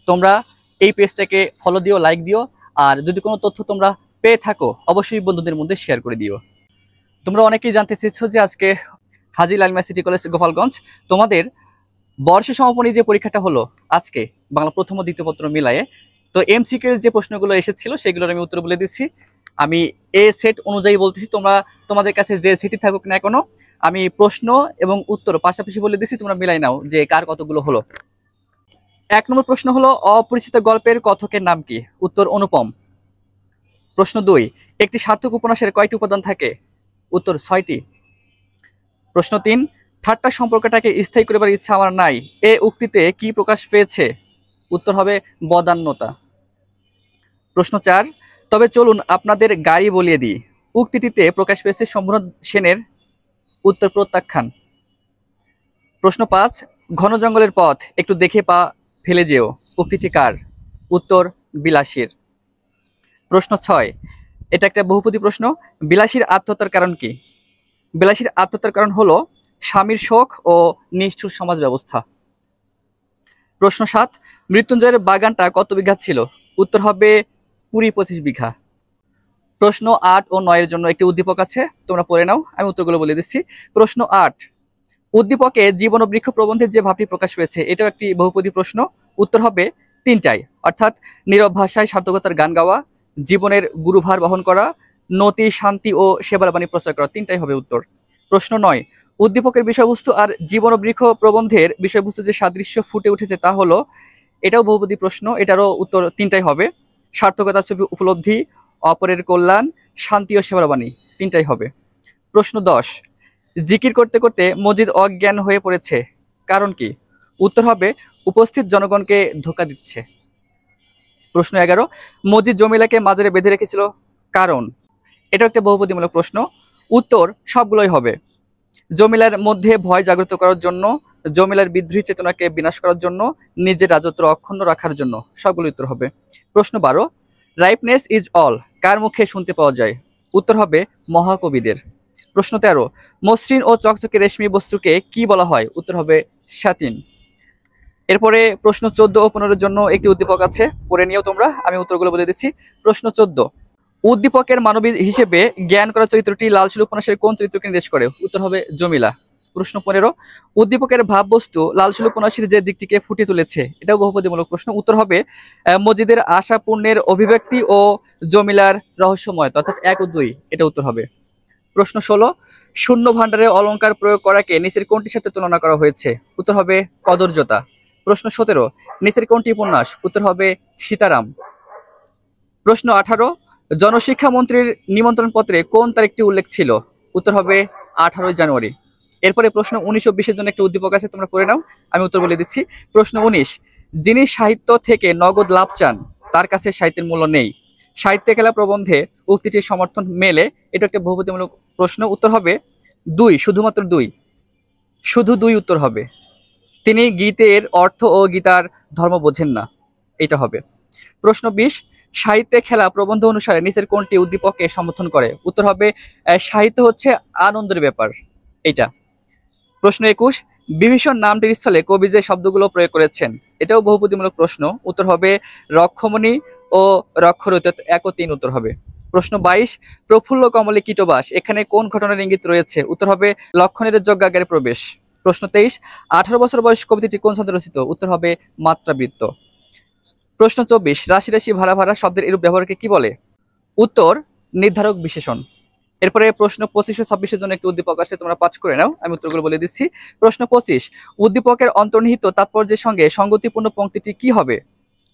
তোমরা এই পেজটাকে ফলো দিও, লাইক দিও, আর যদি কোনো তথ্য তোমরা পেয়ে থাকো অবশ্যই বন্ধুদের মধ্যে শেয়ার করে দিও। তোমরা অনেকেই জানতে চেয়েছো যে আজকে হাজী লালমিয়া সিটি কলেজ গোপালগঞ্জ তোমাদের বর্ষ সমাপনী যে পরীক্ষাটা হলো আজকে বাংলা প্রথম ও দ্বিতীয় পত্র মিলায়ে, তো এমসিকিউ এর যে প্রশ্নগুলো এসেছিল সেগুলোর আমি উত্তর বলে দিচ্ছি। আমি এ সেট অনুযায়ী বলতেছি, তোমরা তোমাদের কাছে যে সেটই থাকুক না কেন আমি প্রশ্ন এবং উত্তর পাশাপাশি বলে দিচ্ছি, তোমরা মিলাই নাও যে কার কতগুলো হলো। 1 নম্বর প্রশ্ন হলো অপরিচিত গল্পের কথকের নাম কি? উত্তর অনুপম। প্রশ্ন 2, একটি সার্থক উপন্যাসের কয়টি উপাদান থাকে? উত্তর 6টি। প্রশ্ন 3, ঠাট্টা সম্পর্কটাকে স্থায়ী করিবার ইচ্ছা আমার নাই, এ উক্তিতে কি প্রকাশ পেয়েছে? উত্তর হবে বদান্যতা। প্রশ্ন 4, তবে চলুন আপনাদের গাড়ি বলিয়ে দিই, উক্তিটিতে প্রকাশ পেয়েছে শম্ভুনাথ সেনের। উত্তর প্রত্যাখ্যান। প্রশ্ন 5, ঘন জঙ্গলের পথ একটু দেখে পা ফেলে যেও, উক্তিটি কার? উত্তর বিলাসীর। প্রশ্ন 6, এটা একটা বহুপদী প্রশ্ন, বিলাসীর আত্মহত্যার কারণ কি? বিলাসীর আত্মহত্যার কারণ হলো স্বামীর শোক ও নিষ্ঠুর সমাজ ব্যবস্থা। প্রশ্ন 7, মৃত্যুঞ্জয়ের বাগানটা কত বিঘা ছিল? উত্তর হবে 20-25 বিঘা। প্রশ্ন 8 ও 9 এর জন্য একটি উদ্দীপক আছে, তোমরা পড়ে নাও, আমি উত্তরগুলো বলে দিচ্ছি। প্রশ্ন 8, উদ্দীপকে জীবন ও বৃক্ষ প্রবন্ধের যে ভাবটি প্রকাশ পেয়েছে এটাও একটি বহুপদী প্রশ্ন। উত্তর হবে 3টাই, অর্থাৎ নীরব ভাষায় সার্থকতার গান গাওয়া, জীবনের গুরুভার বহন করা, নতি শান্তি ও সেবার বাণী প্রচার করা, 3টাই হবে উত্তর। প্রশ্ন 9, উদ্দীপকের বিষয়বস্তু আর জীবন ও বৃক্ষ প্রবন্ধের বিষয়বস্তু যে সাদৃশ্য ফুটে উঠেছে তা হলো, এটাও বহুপদী প্রশ্ন, এটারও উত্তর 3টাই হবে। সার্থকতা ছবি উপলব্ধি, অপরের কল্যাণ, শান্তি ও সেবার বাণী, 3টাই হবে। প্রশ্ন 10, জিকির করতে করতে মজিদ অজ্ঞান হয়ে পড়েছে, কারণ কি? উত্তর হবে উপস্থিত জনগণকে ধোঁকা দিচ্ছে। প্রশ্ন 11, মজিদ জমিলাকে মাজারে বেঁধে রেখেছিল, কারণ? এটা একটা বহুপদীমূলক প্রশ্ন, উত্তর সবগুলোই হবে। জমিলার মধ্যে ভয় জাগ্রত করার জন্য, জমিলার বিদ্রোহী চেতনাকে বিনাশ করার জন্য, নিজের রাজত্ব অক্ষুণ্ণ রাখার জন্য, সবগুলো উত্তর হবে। প্রশ্ন 12, রাইপনেস ইজ অল কার মুখে শুনতে পাওয়া যায়? উত্তর হবে মহাকবিদের। প্রশ্ন 13, মসৃণ ও চকচকে রেশমি বস্তুকে কি বলা হয়? উত্তর হবে স্যাটিন। এরপরে প্রশ্ন 14 ও 15 এর জন্য একটি উদ্দীপক আছে, পড়ে নিও তোমরা, আমি উত্তরগুলো বলে দিচ্ছি। প্রশ্ন 14, উদ্দীপকের মানবী হিসেবে জ্ঞান করা চরিত্রটি লাল সালু উপন্যাসের কোন চরিত্রকে নির্দেশ করে? উত্তর হবে জমিলা। প্রশ্ন 15, উদ্দীপকের ভাববস্তু লাল সালু উপন্যাসের যে দিকটিকে ফুটিয়ে তুলেছে, এটাও বহুপদীমূলক প্রশ্ন। উত্তর হবে মজিদের আশা পূর্ণের অভিব্যক্তি ও জমিলার রহস্যময়, অর্থাৎ 1 ও 2, এটা উত্তর হবে। প্রশ্ন 16, শূন্য ভাণ্ডারে অলঙ্কার প্রয়োগ করাকে নিচের কোনটির সাথে তুলনা করা হয়েছে? উত্তর হবে কদর্যতা। প্রশ্ন 17, নিচের কোনটি উপন্যাস? উত্তর হবে সীতারাম। প্রশ্ন 18, জনশিক্ষা মন্ত্রীর নিমন্ত্রণ পত্রে কোন তারিখটি উল্লেখ ছিল? উত্তর হবে 18 জানুয়ারি। এরপরে প্রশ্ন 19 ও 20 এর জন্য একটা উদ্দীপক আছে, তোমরা পড়ে নাও, আমি উত্তর বলে দিচ্ছি। প্রশ্ন 19, যিনি সাহিত্য থেকে নগদ লাভ চান তার কাছে সাহিত্যের মূল্য নেই, সাহিত্যে খেলা প্রবন্ধে উক্তিটির সমর্থন মেলে, এটা একটা বহুপদীমূলক প্রশ্ন। উত্তর হবে 2, শুধুমাত্র 2, শুধু 2 উত্তর হবে। তিনি গীতের অর্থ ও গীতার ধর্ম বোঝেন না, এটা হবে। প্রশ্ন 20, সাহিত্যে খেলা প্রবন্ধ অনুসারে নিচের কোনটি উদ্দীপককে সমর্থন করে? উত্তর হবে সাহিত্য হচ্ছে আনন্দের ব্যাপার, এইটা। প্রশ্ন 21, বিভীষণ নামটির স্থলে কবি যে শব্দগুলো প্রয়োগ করেছেন, এটাও বহুপদীমূলক প্রশ্ন। উত্তর হবে রক্ষমণি ও রক্ষরত, 1 ও 3 উত্তর হবে। প্রশ্ন 22, প্রফুল্ল কমলে কীটবাস, এখানে কোন ঘটনার ইঙ্গিত রয়েছে? উত্তর হবে লক্ষণের যজ্ঞাগারে প্রবেশ। প্রশ্ন 23, 18 বছর বয়স কবিতাটি কোন ছন্দে রচিত? উত্তর হবে মাত্রাবৃত্ত। প্রশ্ন 24, রাশি রাশি ভাড়া ভাড়া শব্দের এরূপ ব্যবহারকে কি বলে? উত্তর নির্ধারক বিশেষণ। এরপরে প্রশ্ন 25 ও 26 এর জন্য একটি উদ্দীপক আছে, তোমরা পাঠ করে নাও, আমি উত্তরগুলো বলে দিচ্ছি। প্রশ্ন 25, উদ্দীপকের অন্তর্নিহিত তাৎপর্যের সঙ্গে সঙ্গতিপূর্ণ পংক্তিটি কি হবে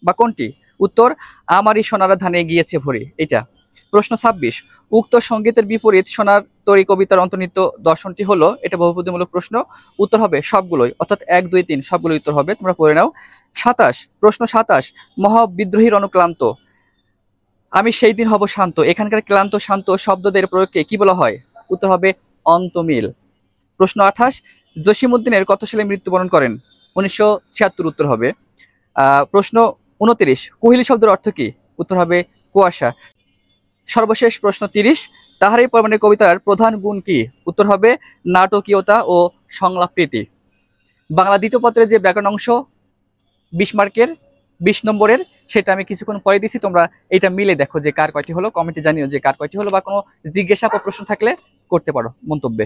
বা কোনটি? উত্তর আমারই সোনারা ধানে গিয়েছে ভরে, এটা। প্রশ্ন 26, উক্ত সঙ্গীতের বিপরীত সোনার তরী কবিতার অন্তর্নিহিত দর্শনটি হলো, এটা বহুপদীমূলক প্রশ্ন। উত্তর হবে সবগুলোই, অর্থাৎ 1, 2, 3 সবগুলোই উত্তর হবে, তোমরা পড়ে নাও। 27, প্রশ্ন 27, মহাবিদ্রোহীর অনুক্লান্ত, আমি সেই দিন হব শান্ত, এখানকার ক্লান্ত শান্ত শব্দদের প্রয়োগকে কি বলা হয়? উত্তর হবে অন্তমিল। প্রশ্ন 28, জসিমউদ্দিনের কত সালে মৃত্যুবরণ করেন? 1976 উত্তর হবে। প্রশ্ন 29, কোহিলী শব্দের অর্থ কি? উত্তর হবে কুয়াশা। সর্বশেষ প্রশ্ন 30, তাহারই পরমাণিক কবিতার প্রধান গুণ কি? উত্তর হবে নাটকীয়তা ও সংলাপ প্রীতি। বাংলা দ্বিতীয় পত্রের যে ব্যাকরণ অংশ 20 মার্কের, 20 নম্বরের, সেটা আমি কিছুক্ষণ পরে দিছি। তোমরা এটা মিলে দেখো যে কার কয়টি হলো, কমেন্টে জানিও যে কার কয়টি হলো, বা কোনো জিজ্ঞাসা বা প্রশ্ন থাকলে করতে পারো মন্তব্যে।